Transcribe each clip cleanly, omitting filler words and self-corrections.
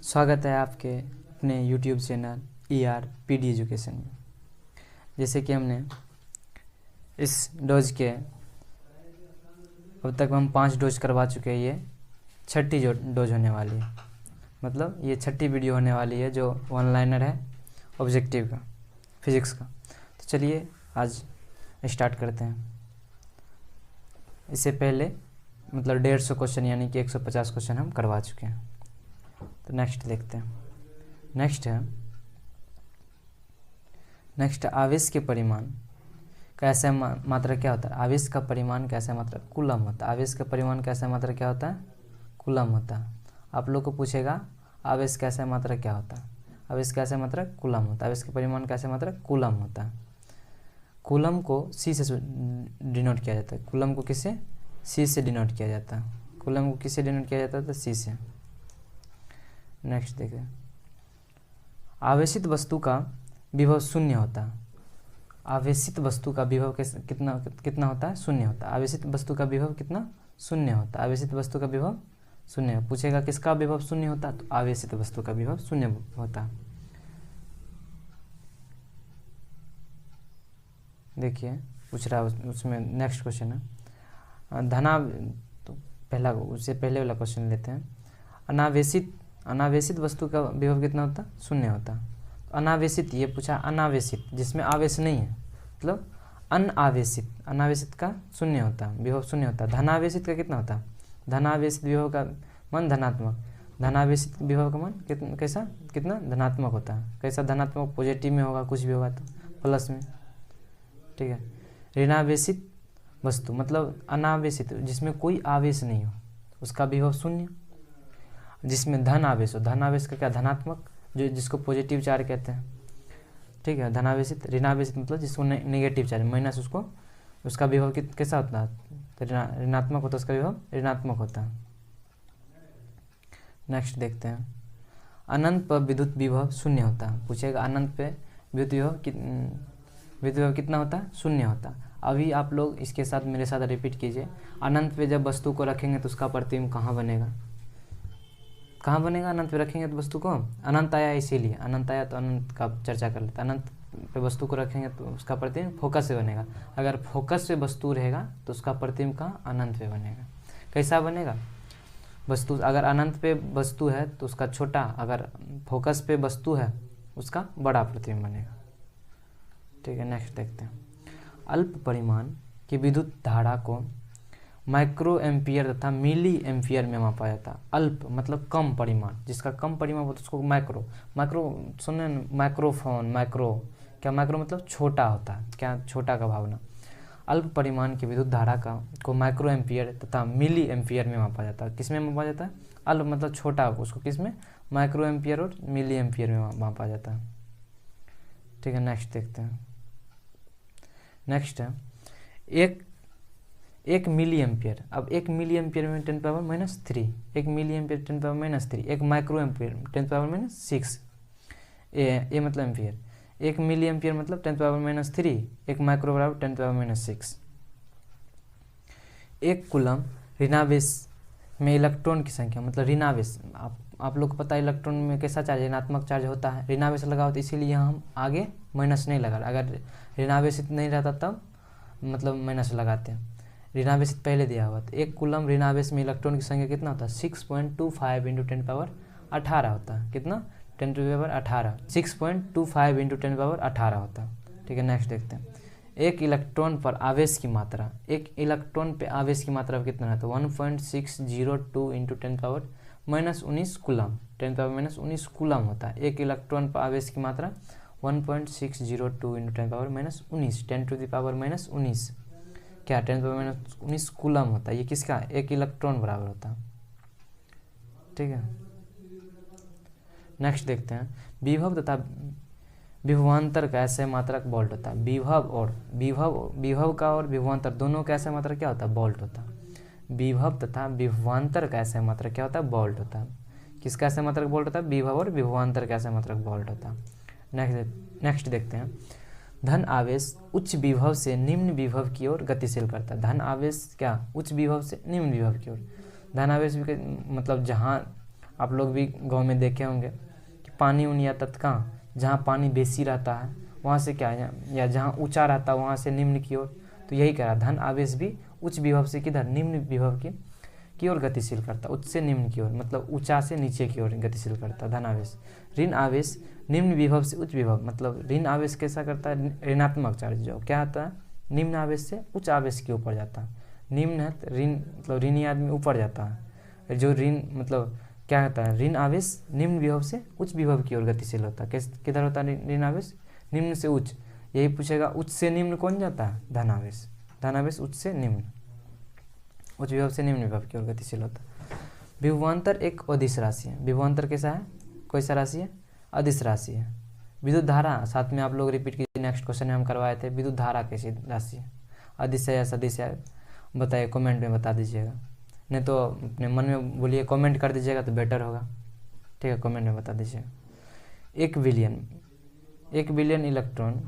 स्वागत है आपके अपने YouTube channel ER PD education में। जैसे कि हमने इस डोज के अब तक हम 5 डोज करवा चुके हैं। ये छठी डोज होने वाली है, मतलब ये छठी वीडियो होने वाली है जो वन लाइनर है ऑब्जेक्टिव का, फिजिक्स का। तो चलिए आज स्टार्ट करते हैं। इससे पहले मतलब 150 क्वेश्चन यानी कि 150 क्वेश्चन हम करवा चुके हैं। तो नेक्स्ट देखते हैं। नेक्स्ट आवेश के परिमाण कैसे मात्रा क्या होता है? आवेश का परिमाण कैसे मात्रा कूलम होता है। आवेश का परिमाण कैसे मात्रा क्या होता है? कूलम होता है। आप लोग को पूछेगा आवेश कैसे मात्रा क्या होता है? आवेश कैसे मात्रा कूलम होता है। आवेश के परिमाण कैसे मात्रा कूलम होता है। कूलम को सी से डिनोट किया जाता है। कूलम को किससे? सी से डिनोट किया जाता है। कूलम को किससे डिनोट किया जाता है? तो सी से। नेक्स्ट देखें। आवेशित वस्तु का विभव शून्य होता है। आवेशित वस्तु का विभव कितना होता है? शून्य होता है। आवेशित वस्तु का विभव कितना? शून्य होता है। आवेशित वस्तु का विभव शून्य। पूछेगा किसका विभव शून्य होता है? तो आवेशित वस्तु का विभव शून्य होता है। देखिए पूछ रहा है उसमें नेक्स्ट क्वेश्चन है तो पहला उससे पहले वाला क्वेश्चन लेते हैं। अनावेशित वस्तु का विभव कितना होता है? शून्य होता है। अनावेशित ये पूछा, अनावेशित जिसमें आवेश नहीं है, मतलब अनावेशित। अनावेशित का शून्य होता है, विभव शून्य होता है। धनावेशित का कितना होता है? धनावेशित विभव का मान धनात्मक। धनावेशित विभव का मान कैसा कितना धनात्मक होता है। कैसा धनात्मक? पॉजिटिव में होगा, कुछ भी होगा तो प्लस में। ठीक है। ऋणावेशित वस्तु मतलब अनावेशित जिसमें कोई आवेश नहीं हो, उसका विभव शून्य। जिसमें धन आवेश हो, धन आवेश का क्या? धनात्मक, जो जिसको पॉजिटिव चार्ज कहते हैं। ठीक है। धनावेशित। ऋणावेशित मतलब जिसको नेगेटिव चार्ज माइनस, उसका विभव कैसा होता है? तो ऋणात्मक होता है, उसका विभव ऋणात्मक होता है। नेक्स्ट देखते हैं। अनंत पर विद्युत विभव शून्य होता है। पूछेगा अनंत पे विद्युत विभव कितना होता है? शून्य होता है। अभी आप लोग इसके साथ मेरे साथ रिपीट कीजिए। अनंत पे जब वस्तु को रखेंगे तो उसका प्रतिबिंब कहाँ बनेगा? कहाँ बनेगा? अनंत पे रखेंगे तो वस्तु को, अनंत आया इसीलिए, अनंत आया तो अनंत का चर्चा कर लेते हैं। अनंत पे वस्तु को रखेंगे तो उसका प्रतिबिंब फोकस से बनेगा। अगर फोकस पे वस्तु रहेगा तो उसका प्रतिबिंब कहाँ? अनंत पे बनेगा। कैसा बनेगा? वस्तु अगर अनंत पे वस्तु है तो उसका छोटा, अगर फोकस पे वस्तु है उसका बड़ा प्रतिबिंब बनेगा। ठीक है। नेक्स्ट देखते हैं। अल्प परिमाण की विद्युत धारा को माइक्रो एम्पियर तथा मिली एम्पियर में मापा जाता है। अल्प मतलब कम परिमाण, जिसका कम परिमाण होता है उसको माइक्रो सुने, माइक्रोफोन, माइक्रो क्या? माइक्रो मतलब छोटा होता है, क्या? छोटा का भावना। अल्प परिमाण की विद्युत धारा को माइक्रो एम्पियर तथा मिली एम्पियर में मापा जाता है। किस में मापा जाता है? अल्प मतलब छोटा, उसको किस में? माइक्रो एम्पियर और मिली एम्पियर में मापा जाता है। ठीक है। नेक्स्ट देखते हैं। नेक्स्ट है एक मिली एम्पियर। अब 1 मिली एम्पियर में 10⁻³ 1 मिली एम्पियर 10⁻³। 1 micro ampere 10⁻⁶। ये मतलब एम्पियर। 1 मिली एम्पियर मतलब 10⁻³ 1 माइक्रो बराबर 10⁻�6। 1 कूलम ऋणावेश में इलेक्ट्रॉन की संख्या मतलब ऋणावेश। आप लोग को पता है इलेक्ट्रॉन में कैसा चार्ज? ऋणात्मक चार्ज होता है। ऋणावेश लगा होता है इसीलिए हम आगे माइनस नहीं लगा। अगर ऋणावेश नहीं रहता तब मतलब माइनस लगाते हैं। ऋणावेश पहले दिया हुआ। तो 1 कूलम ऋणावेश में इलेक्ट्रॉन की संख्या कितना होता है? 6.25 × 10⁻18 होता है। कितना? 10⁻18। 6.25 × 10⁻18 होता है। ठीक है। नेक्स्ट देखते हैं। 1 इलेक्ट्रॉन पर आवेश की मात्रा, 1 इलेक्ट्रॉन पे आवेश की मात्रा कितना है? तो 1.602 × 10⁻19 कूलम, 10⁻19 कूलम होता है। 1 इलेक्ट्रॉन पर आवेश की मात्रा 1.602 × 10⁻19 10⁻19 क्या? 10⁻19 कूलम होता है। ये किसका? 1 इलेक्ट्रॉन बराबर होता है। ठीक है। नेक्स्ट देखते हैं। विभव तथा विभवांतर का ऐसे मात्रक वोल्ट होता है। विभव का और विभवांतर दोनों का ऐसे मात्रक क्या होता है? वोल्ट होता है। विभव तथा विभवांतर का ऐसे मात्रक क्या होता है? वोल्ट होता है। किसका ऐसे मात्रक वोल्ट होता है? विभव और विभवांतर का ऐसे मात्रक वोल्ट होता है। नेक्स्ट देखते हैं। धन आवेश उच्च विभव से निम्न विभव की ओर गतिशील करता है। धन आवेश क्या? उच्च विभव से निम्न विभव की ओर। धन आवेश मतलब जहाँ आप लोग भी गांव में देखे होंगे कि पानी उन या तत् कहाँ, जहाँ पानी बेसी रहता है वहाँ से क्या है, या जहाँ ऊंचा रहता है वहाँ से निम्न की ओर। तो यही कह रहा, धन आवेश भी उच्च विभव से किधर, निम्न विभव की ओर गतिशील करता, उच्च से निम्न की ओर, मतलब ऊंचा से नीचे की ओर गतिशील करता धन आवेश। ऋण आवेश निम्न विभव से उच्च विभव, मतलब ऋण आवेश कैसा करता है, ऋणात्मक चार्ज जो क्या आता है, निम्न आवेश से उच्च आवेश के ऊपर जाता है। निम्न है ऋण, मतलब ऋणी आदमी ऊपर जाता है, जो ऋण मतलब क्या होता है, ऋण आवेश निम्न विभव से उच्च विभव की ओर गतिशील होता है। किधर होता है ऋण आवेश, निम्न से उच्च। यही पूछेगा उच्च से निम्न कौन जाता है, धन आवेश। धन आवेश उच्च से निम्न, उच्च विभव से निम्न विभव की ओर गतिशील होता है। विभवांतर एक अदिश राशि है। विभवांतर कैसा है, कोई सा राशि है, अदिश राशि है। विद्युत धारा, साथ में आप लोग रिपीट कीजिए, नेक्स्ट क्वेश्चन में हम करवाए थे, विद्युत धारा कैसी राशि है, अदिश है या सदिश है, बताइए, कमेंट में बता दीजिएगा। नहीं तो अपने मन में बोलिए, कमेंट कर दीजिएगा तो बेटर होगा, ठीक है, कमेंट में बता दीजिएगा। 1 billion electron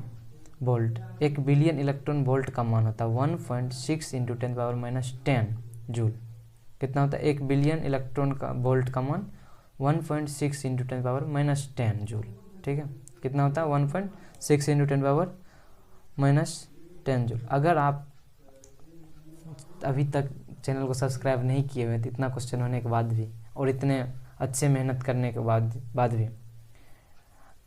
volt, 1 billion electron volt का मान होता है 1.6 × 10⁻10 जूल। कितना होता है, 1 बिलियन इलेक्ट्रॉन का वोल्ट का मान 1.6 × 10⁻10 जूल, ठीक है। कितना होता है, 1.6 × 10⁻10 जूल। अगर आप अभी तक चैनल को सब्सक्राइब नहीं किए हुए तो इतना क्वेश्चन होने के बाद भी, और इतने अच्छे मेहनत करने के बाद भी,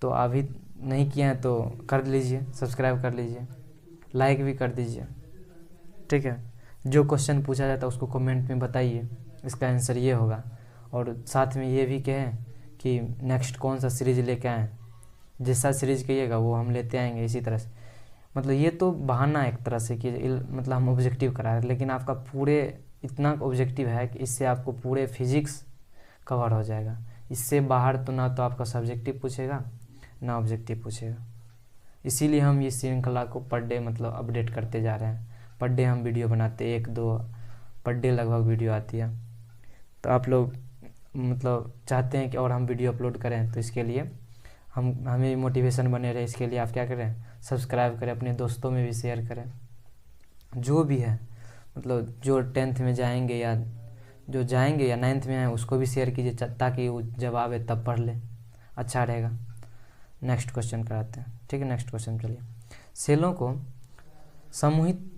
तो अभी नहीं किया है तो कर लीजिए, सब्सक्राइब कर लीजिए, लाइक भी कर दीजिए, ठीक है। जो क्वेश्चन पूछा जाता है उसको कमेंट में बताइए, इसका आंसर ये होगा। और साथ में ये भी कहें कि नेक्स्ट कौन सा सीरीज लेके आएँ, जैसा सीरीज कहिएगा वो हम लेते आएंगे इसी तरह से। मतलब ये तो बहाना है एक तरह से कि मतलब हम ऑब्जेक्टिव करा रहे हैं, लेकिन आपका पूरे इतना ऑब्जेक्टिव है कि इससे आपको पूरे फिजिक्स कवर हो जाएगा। इससे बाहर तो ना तो आपका सब्जेक्टिव पूछेगा ना ऑब्जेक्टिव पूछेगा। इसीलिए हम ये श्रृंखला को पर डे मतलब अपडेट करते जा रहे हैं। पर डे हम वीडियो बनाते, 1-2 पर डे लगभग वीडियो आती है। तो आप लोग मतलब चाहते हैं कि और हम वीडियो अपलोड करें, तो इसके लिए हमें मोटिवेशन बने रहे, इसके लिए आप क्या करें, सब्सक्राइब करें, अपने दोस्तों में भी शेयर करें। जो भी है मतलब जो 10th में जाएंगे या 9th में आए उसको भी शेयर कीजिए, ताकि वो जब आवे तब पढ़ ले, अच्छा रहेगा। नेक्स्ट क्वेश्चन कराते हैं, ठीक है। नेक्स्ट क्वेश्चन चलिए। सेलों को समूहित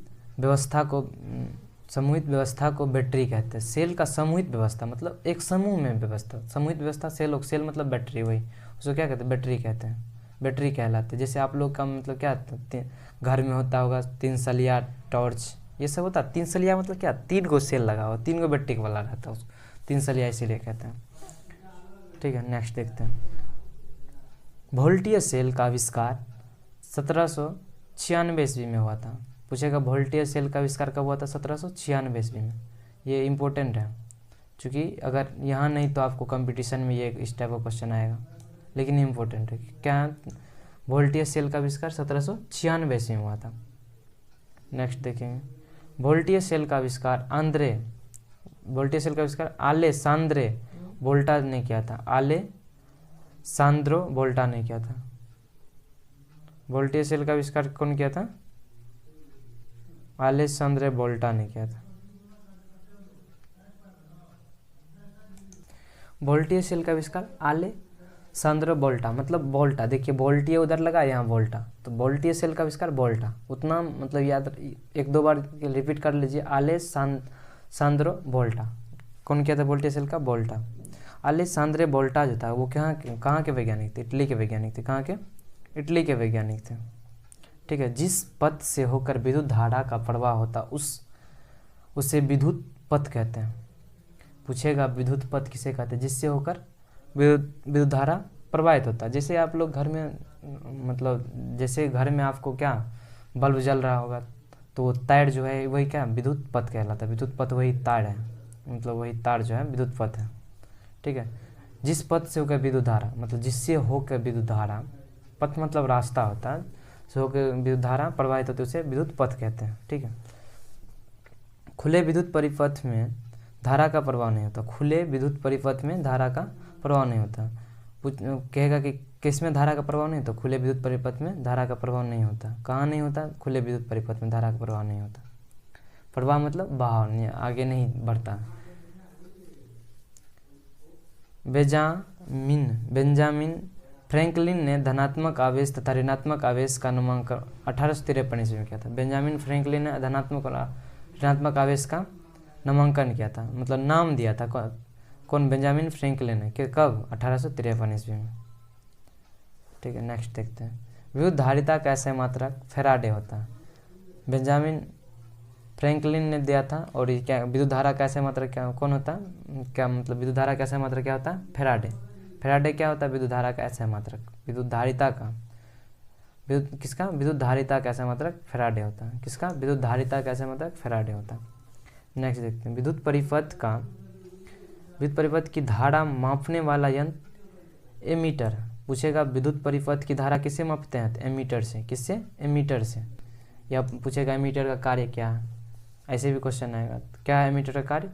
व्यवस्था को बैटरी कहते हैं। सेल का समूहित व्यवस्था मतलब एक समूह में व्यवस्था, समूहित व्यवस्था सेल मतलब बैटरी, वही उसको क्या कहते हैं, बैटरी कहते हैं, बैटरी कहलाते हैं। जैसे आप लोग का मतलब क्या घर में होता होगा 3 सलिया, टॉर्च, ये सब होता है। 3 सलिया मतलब क्या, 3 गो सेल लगा हुआ, 3 गो बैटरी वाला रहता है, उसको 3 सलिया इसीलिए कहते हैं, ठीक है। नेक्स्ट देखते हैं। वोल्टीय सेल का आविष्कार 1796 ईस्वी में हुआ था। पूछेगा वोल्टीय सेल का आविष्कार कब हुआ था, 1796 ईस्वी में। ये इम्पोर्टेंट है, क्योंकि अगर यहाँ नहीं तो आपको कंपटीशन में ये इस टाइप का क्वेश्चन आएगा, लेकिन इम्पोर्टेंट है। क्या वोल्टीय सेल का आविष्कार 1796 ईस्वी में हुआ था। नेक्स्ट देखेंगे। वोल्टीय सेल का आविष्कार आलेसांद्रे वोल्टा ने किया था। आलेसांद्रो वोल्टा ने किया था। वोल्टीय सेल का आविष्कार कौन किया था, आलेसांद्रे वोल्टा ने किया था। वोल्टीय सेल का आविष्कार आलेसांद्रो वोल्टा, मतलब वोल्टा, देखिए वोल्टीय उधर लगा, यहाँ वोल्टा, तो वोल्टीय सेल का आविष्कार वोल्टा, उतना मतलब याद 1-2 बार रिपीट कर लीजिए। आलेसांद्रो वोल्टा कौन किया था, वोल्टीय सेल का वोल्टा। आलेसांद्रे वोल्टा जो था वो कहाँ के वैज्ञानिक थे, इटली के वैज्ञानिक थे। कहाँ के, इटली के वैज्ञानिक थे, ठीक है। जिस पथ से होकर विद्युत धारा का प्रवाह होता उसे विद्युत पथ कहते हैं। पूछेगा विद्युत पथ किसे कहते हैं, जिससे होकर विद्युत धारा प्रवाहित होता है। जैसे आप लोग घर में मतलब जैसे घर में आपको क्या बल्ब जल रहा होगा, तो वो तार जो है वही क्या विद्युत पथ कहलाता है। विद्युत पथ वही तार है, मतलब वही तार जो है विद्युत पथ है, ठीक है। जिस पथ से होकर विद्युत धारा, मतलब जिससे होकर विद्युत धारा, पथ मतलब रास्ता होता है, से होकर विद्युत धारा प्रवाहित होती है उसे विद्युत पथ कहते हैं, ठीक है। खुले विद्युत परिपथ में धारा का प्रवाह नहीं होता। खुले विद्युत परिपथ में धारा का प्रवाह नहीं होता। कहेगा कि किसमें धारा का प्रभाव नहीं होता, खुले विद्युत परिपथ में धारा का प्रभाव नहीं होता। कहाँ नहीं होता, खुले विद्युत परिपथ में धारा का प्रभाव नहीं होता। प्रवाह मतलब बहाव, आगे नहीं बढ़ता। बेंजामिन फ्रैंकलिन ने धनात्मक आवेश तथा ऋणात्मक आवेश का नामांकन 1853 ईस्वी में किया था। बेंजामिन फ्रैंकलिन ने धनात्मक और ऋणात्मक आवेश का नामांकन किया था, मतलब नाम दिया था। कौन? बेंजामिन फ्रैंकलिन ने। कब? 1853 ईस्वी में। ठीक है, नेक्स्ट देखते हैं। विद्युत धारिता का ऐसा मात्रक फैराडे होता है। बेंजामिन फ्रैंकलिन ने दिया था। और ये क्या विद्युत धारा का ऐसा मात्रक क्या कौन होता है? क्या मतलब विद्युत धारा का ऐसा मात्रक क्या होता है? फैराडे। फैराडे क्या होता है? विद्युत धारा का ऐसा मात्रक। विद्युत धारिता का किसका? विद्युत धारिता का ऐसा मात्रक फैराडे होता है। किसका? विद्युत धारिता का ऐसा मात्रक फैराडे होता है। नेक्स्ट देखते हैं। विद्युत परिपथ की धारा मापने वाला यंत्र एमीटर। पूछेगा विद्युत परिपथ की धारा किससे मापते हैं? एमीटर से। किससे? एमीटर से। या पूछेगा एमीटर का कार्य क्या है, ऐसे भी क्वेश्चन आएगा। क्या है एमीटर का कार्य?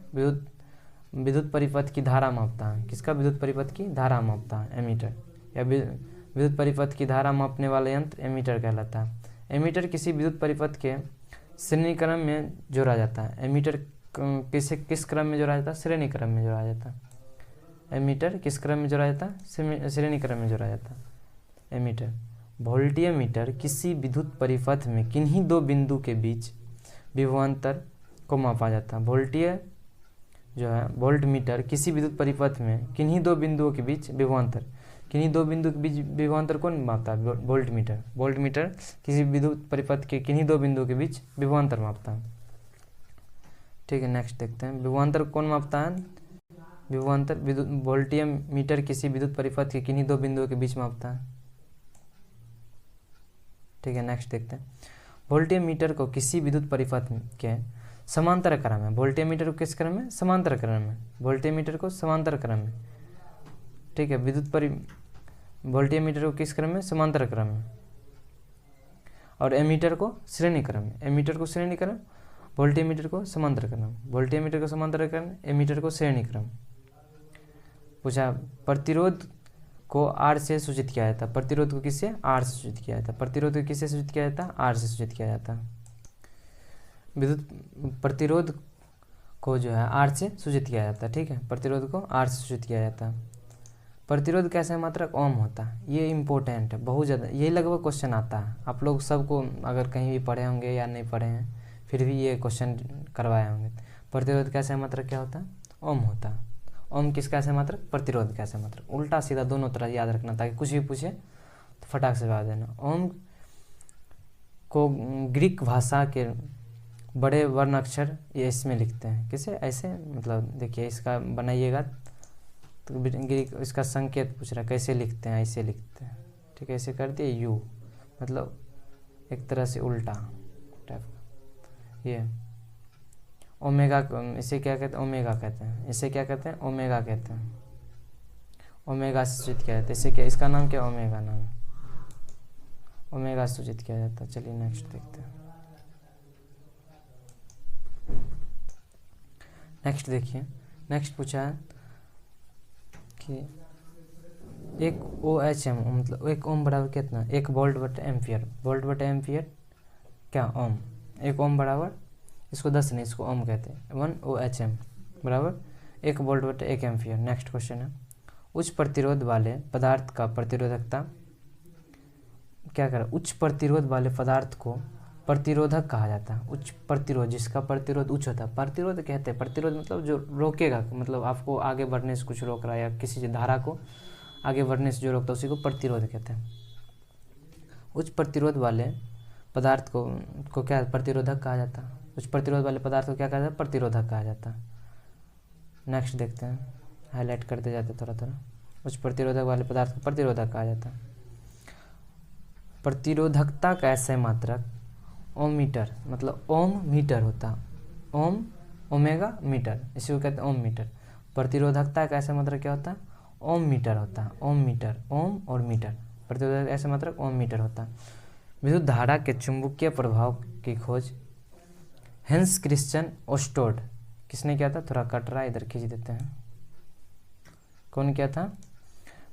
विद्युत परिपथ की धारा मापता है। किसका? विद्युत परिपथ की धारा मापता है एमीटर। या विद्युत परिपथ की धारा मापने वाला यंत्र एमीटर कहलाता है। एमीटर किसी विद्युत परिपथ के श्रेणी क्रम में जोड़ा जाता है। एमीटर किस क्रम में जोड़ा जाता है? श्रेणी क्रम में जोड़ा जाता है। एमीटर किस क्रम में जोड़ा जाता है? श्रेणी क्रम में जोड़ा जाता है एमीटर। वोल्टमीटर किसी विद्युत परिपथ में किन्हीं दो बिंदु के बीच विभवांतर को मापा जाता है। वोल्टमीटर किसी विद्युत परिपथ में किन्हीं दो बिंदुओं के बीच विभवांतर, किन्हीं दो बिंदु के बीच विभवांतर कौन मापता है? वोल्टमीटर। वोल्टमीटर किसी विद्युत परिपथ के किन्हीं दो बिंदुओं के बीच विभवांतर मापता है। ठीक है, नेक्स्ट देखते हैं। विभवांतर कौन मापता है? विभवांतर वोल्टमीटर किसी विद्युत परिपथ के किन्हीं दो बिंदुओं के बीच मापता है। ठीक है, नेक्स्ट देखते हैं। वोल्टमीटर को किसी विद्युत परिपथ के समांतर क्रम में, वोल्टमीटर को किस क्रम में? समांतर क्रम में। वोल्टमीटर को समांतर क्रम में। ठीक है, वोल्टमीटर को किस क्रम में? समांतर क्रम में। और एमीटर को श्रेणी क्रम में। एमीटर को श्रेणी क्रम, वोल्टमीटर को समांतर क्रम। वोल्टमीटर को समांतर क्रम, एमीटर को श्रेणी क्रम। पूछा प्रतिरोध को आर से सूचित किया जाता है। प्रतिरोध को किससे? आर से सूचित किया जाता है। प्रतिरोध को किससे सूचित किया जाता है? आर से सूचित किया जाता है। विद्युत प्रतिरोध को जो है आर से सूचित किया जाता है। ठीक है, प्रतिरोध को आर से सूचित किया जाता है। प्रतिरोध कैसा मात्रक? ओम होता है। ये इंपॉर्टेंट है बहुत ज़्यादा, यही लगभग क्वेश्चन आता है। आप लोग सबको अगर कहीं भी पढ़े होंगे या नहीं पढ़े हैं फिर भी ये क्वेश्चन करवाए होंगे। प्रतिरोध कैसा मात्रक क्या होता है? ओम होता है। ओम किसका ऐसा मात्रक? प्रतिरोध कैसा मात्रक। उल्टा सीधा दोनों तरह याद रखना ताकि कुछ भी पूछे तो फटाक से जवाब देना। ओम को ग्रीक भाषा के बड़े वर्ण अक्षर ये इसमें लिखते हैं। किसे? ऐसे, मतलब देखिए इसका बनाइएगा तो ग्रीक इसका संकेत पूछ रहा है कैसे लिखते हैं? ऐसे लिखते हैं। ठीक है, ऐसे कर दिए यू, मतलब एक तरह से उल्टा टाइप का। ये ओमेगा, इसे क्या कहते हैं? ओमेगा कहते हैं। इसे क्या कहते हैं? ओमेगा कहते हैं। ओमेगा से सूचित किया जाता है। इसे क्या, इसका नाम क्या? ओमेगा नाम, ओमेगा से सूचित किया जाता है। चलिए नेक्स्ट देखते हैं। नेक्स्ट देखिए, नेक्स्ट पूछा है कि एक OHM मतलब एक ओम बराबर कितना? 1 वोल्ट बटे एम्पियर। वोल्ट बटे एम्पियर क्या? ओम। 1 ओम बराबर, इसको 10 नहीं, इसको ओम कहते हैं। 1 OHM बराबर 1 वोल्ट बटे 1 एम्पियर। नेक्स्ट क्वेश्चन है। उच्च प्रतिरोध वाले पदार्थ का प्रतिरोधकता क्या करें? उच्च प्रतिरोध वाले पदार्थ को प्रतिरोधक कहा जाता है। उच्च प्रतिरोध, जिसका प्रतिरोध उच्च होता है, प्रतिरोध कहते हैं। प्रतिरोध मतलब जो रोकेगा, मतलब आपको आगे बढ़ने से कुछ रोक रहा है या किसी धारा को आगे बढ़ने से जो रोकता है उसी को प्रतिरोध कहते हैं। उच्च प्रतिरोध वाले पदार्थ को क्या प्रतिरोधक कहा जाता है? उच्च प्रतिरोध वाले पदार्थ को क्या कहा जाता है? प्रतिरोधक कहा जाता है। नेक्स्ट देखते हैं, हाईलाइट करते जाते थोड़ा थोड़ा। उच्च प्रतिरोधक वाले पदार्थ को प्रतिरोधक कहा जाता है। प्रतिरोधकता का ऐसे मात्रक ओम मीटर, मतलब ओम मीटर होता है। ओम ओमेगा मीटर, इसी को कहते हैं ओम मीटर। प्रतिरोधकता का ऐसा मात्रक क्या होता है? ओम मीटर होता है। ओम मीटर, ओम और मीटर, प्रतिरोधक ऐसा मात्रक ओम मीटर होता है। विद्युत धारा के चुंबकीय प्रभाव की खोज हेंस क्रिश्चियन ओस्टोड किसने किया था? थोड़ा कट रहा है, इधर खींच देते हैं। कौन किया था?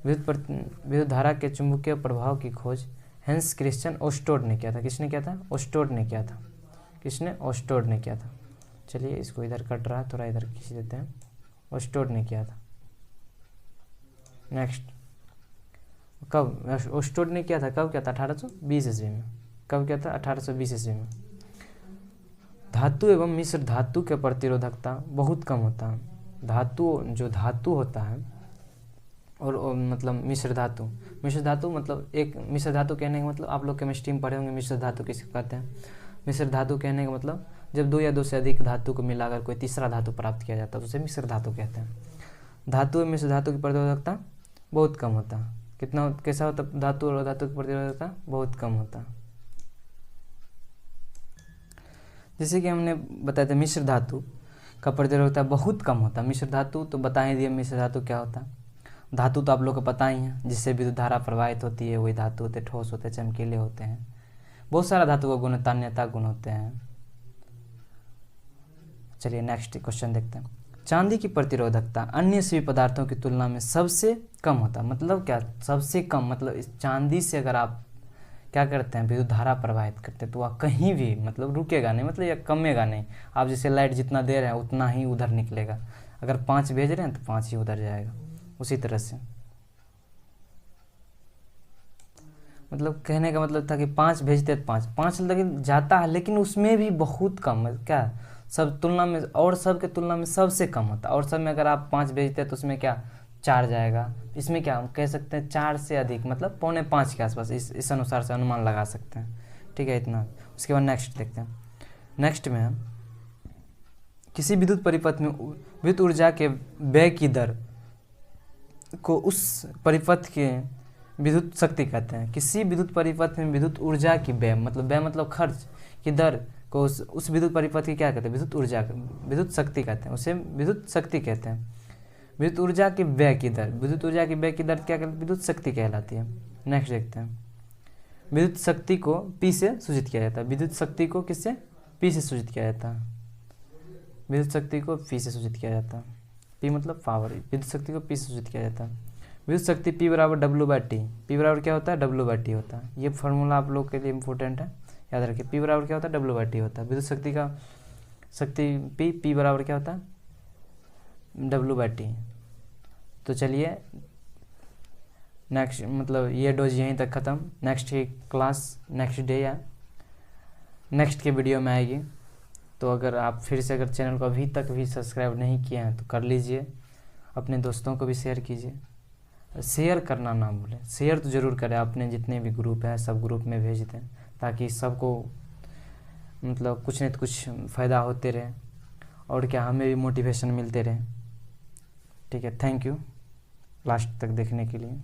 विद्युत धारा के चुंबकीय प्रभाव की खोज हेंस क्रिश्चियन ओस्टोड ने किया था। किसने किया था? ओस्टोड ने किया था। किसने? ओस्टोड ने किया था। चलिए इसको इधर कट रहा है, थोड़ा इधर खींच देते हैं। ओस्टोड ने किया था। नेक्स्ट, कब ओस्टोड ने किया था, कब किया था? 1820 ईस्वी में। कब किया था? 1820 ईस्वी में। धातु एवं मिश्र धातु के प्रतिरोधकता बहुत कम होता है। धातु, जो धातु होता है और मतलब मिश्र धातु मतलब एक मिश्र धातु कहने का मतलब आप लोग केमिस्ट्री में पढ़े होंगे मिश्र धातु किसे कहते हैं। मिश्र धातु कहने का मतलब जब दो या दो से अधिक धातु को मिलाकर कोई तीसरा धातु प्राप्त किया जाता है तो उसे मिश्र धातु कहते हैं। धातु और मिश्र धातु की प्रतिरोधकता बहुत कम होता है। कितना, कैसा होता? धातु और धातु की प्रतिरोधकता बहुत कम होता। जैसे कि हमने बताया था मिश्र धातु का प्रतिरोधकता बहुत कम होता है। मिश्र धातु तो बता ही दिए मिश्र धातु क्या होता है। धातु तो आप लोग को पता ही है, जिससे विद्युत धारा प्रवाहित होती है वही धातु होते, ठोस होते, चमकीले होते हैं। बहुत सारा धातु का गुण, तान्यता गुण होते हैं। चलिए नेक्स्ट क्वेश्चन देखते हैं। चांदी की प्रतिरोधकता अन्य सभी पदार्थों की तुलना में सबसे कम होता है। मतलब क्या? सबसे कम मतलब इस चांदी से अगर आप क्या करते हैं, विद्युत धारा प्रवाहित करते हैं तो वह कहीं भी मतलब रुकेगा नहीं, मतलब या कमेगा नहीं। आप जैसे लाइट जितना दे रहे हैं उतना ही उधर निकलेगा। अगर 5 भेज रहे हैं तो 5 ही उधर जाएगा। उसी तरह से मतलब कहने का मतलब था कि 5 भेजते हैं 5 लेकिन जाता है, लेकिन उसमें भी बहुत कम है। क्या? सब तुलना में, और सब के तुलना में सबसे कम होता है। और सब में अगर आप 5 भेजते हैं तो उसमें क्या 4 जाएगा। इसमें क्या हम कह सकते हैं 4 से अधिक मतलब 4.25 के आसपास, इस अनुसार से अनुमान लगा सकते हैं। ठीक है, इतना। उसके बाद नेक्स्ट देखते हैं। नेक्स्ट में हम किसी विद्युत परिपथ में विद्युत ऊर्जा के व्यय की दर को उस परिपथ के विद्युत शक्ति कहते हैं। किसी विद्युत परिपथ में विद्युत ऊर्जा की व्यय मतलब खर्च की दर को उस विद्युत परिपथ की क्या कहते हैं? विद्युत शक्ति कहते हैं। उसे विद्युत शक्ति कहते हैं। विद्युत ऊर्जा की व्यय की दर, विद्युत ऊर्जा की व्यय की दर क्या कहते हैं? विद्युत शक्ति कहलाती है। नेक्स्ट देखते हैं। विद्युत शक्ति को P से सूचित किया जाता है। विद्युत शक्ति को किससे? P से सूचित किया जाता है। विद्युत शक्ति को P से सूचित किया जाता है। P मतलब पावर। विद्युत शक्ति को P से सूचित किया जाता है। विद्युत शक्ति P बराबर W/T। P बराबर क्या होता है? W/T होता है। ये फार्मूला आप लोग के लिए इंपॉर्टेंट है, याद रखिए। P बराबर क्या होता है? W/T होता है। विद्युत शक्ति का P बराबर क्या होता है? W/T। तो चलिए नेक्स्ट मतलब ये डोज यहीं तक ख़त्म। नेक्स्ट की क्लास नेक्स्ट डे या नेक्स्ट के वीडियो में आएगी। तो अगर आप फिर से अगर चैनल को अभी तक भी सब्सक्राइब नहीं किए हैं तो कर लीजिए। अपने दोस्तों को भी शेयर कीजिए। शेयर करना ना भूलें, शेयर तो ज़रूर करें। अपने जितने भी ग्रुप हैं सब ग्रुप में भेज दें ताकि सबको मतलब कुछ नहीं तो कुछ फ़ायदा होते रहे और क्या हमें भी मोटिवेशन मिलते रहे। ठीक है, थैंक यू लास्ट तक देखने के लिए।